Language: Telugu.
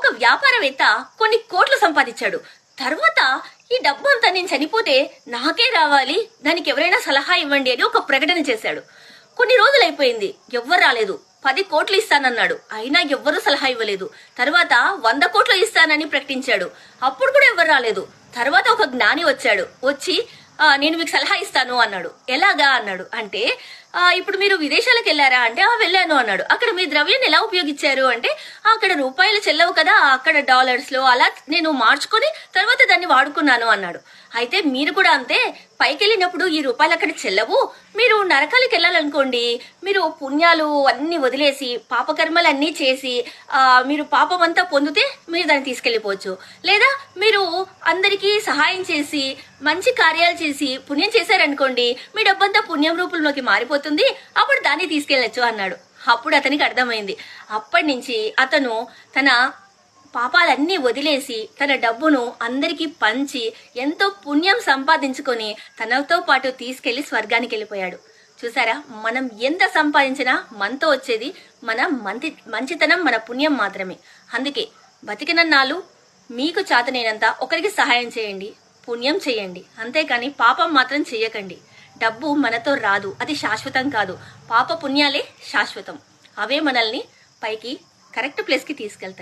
ఒక వ్యాపారవేత్త కొన్ని కోట్లు సంపాదించాడు. తర్వాత ఈ డబ్బు అంతా నేను చనిపోతే నాకే రావాలి, దానికి ఎవరైనా సలహా ఇవ్వండి అని ఒక ప్రకటన చేశాడు. కొన్ని రోజులు అయిపోయింది, ఎవ్వరు రాలేదు. 10 కోట్లు ఇస్తానన్నాడు, అయినా ఎవ్వరూ సలహా ఇవ్వలేదు. తర్వాత 100 కోట్లు ఇస్తానని ప్రకటించాడు, అప్పుడు కూడా ఎవ్వరు రాలేదు. తర్వాత ఒక జ్ఞాని వచ్చి నేను మీకు సలహా ఇస్తాను అన్నాడు. ఎలాగా అన్నాడు. అంటే ఇప్పుడు మీరు విదేశాలకు వెళ్ళారా అంటే వెళ్ళాను అన్నాడు. అక్కడ మీ ద్రవ్యాన్ని ఎలా ఉపయోగించారు అంటే అక్కడ రూపాయలు చెల్లవు కదా, అక్కడ డాలర్స్ లో అలా నేను మార్చుకొని తర్వాత దాన్ని వాడుకున్నాను అన్నాడు. అయితే మీరు కూడా అంతే, పైకి వెళ్ళినప్పుడు ఈ రూపాయలు అక్కడ చెల్లవు, మీరు నరకాలకు వెళ్ళాలనుకోండి, మీరు పుణ్యాలు అన్ని వదిలేసి పాపకర్మలు అన్ని చేసి మీరు పాపం అంతా పొందితే మీరు దాన్ని తీసుకెళ్లిపోవచ్చు. లేదా మీరు అందరికీ సహాయం చేసి మంచి కార్యాలు చేసి పుణ్యం చేశారనుకోండి, మీ డబ్బంతా పుణ్యం రూపంలోకి మారిపోతుంది, అప్పుడు దాన్ని తీసుకెళ్లొచ్చు అన్నాడు. అప్పుడు అతనికి అర్థమైంది. అప్పటి నుంచి అతను తన పాపాలన్నీ వదిలేసి తన డబ్బును అందరికీ పంచి ఎంతో పుణ్యం సంపాదించుకొని తనతో పాటు తీసుకెళ్లి స్వర్గానికి వెళ్ళిపోయాడు. చూసారా, మనం ఎంత సంపాదించినా మనతో వచ్చేది మన మంచితనం, మన పుణ్యం మాత్రమే. అందుకే బతికినన్నాళ్ళు మీకు చేతనైనంత ఒకరికి సహాయం చేయండి, పుణ్యం చేయండి, అంతేకాని పాపం మాత్రం చెయ్యకండి. డబ్బు మనతో రాదు, అది శాశ్వతం కాదు. పాప పుణ్యాలే శాశ్వతం, అవే మనల్ని పైకి కరెక్ట్ ప్లేస్ కి తీసుకెళ్తాయి.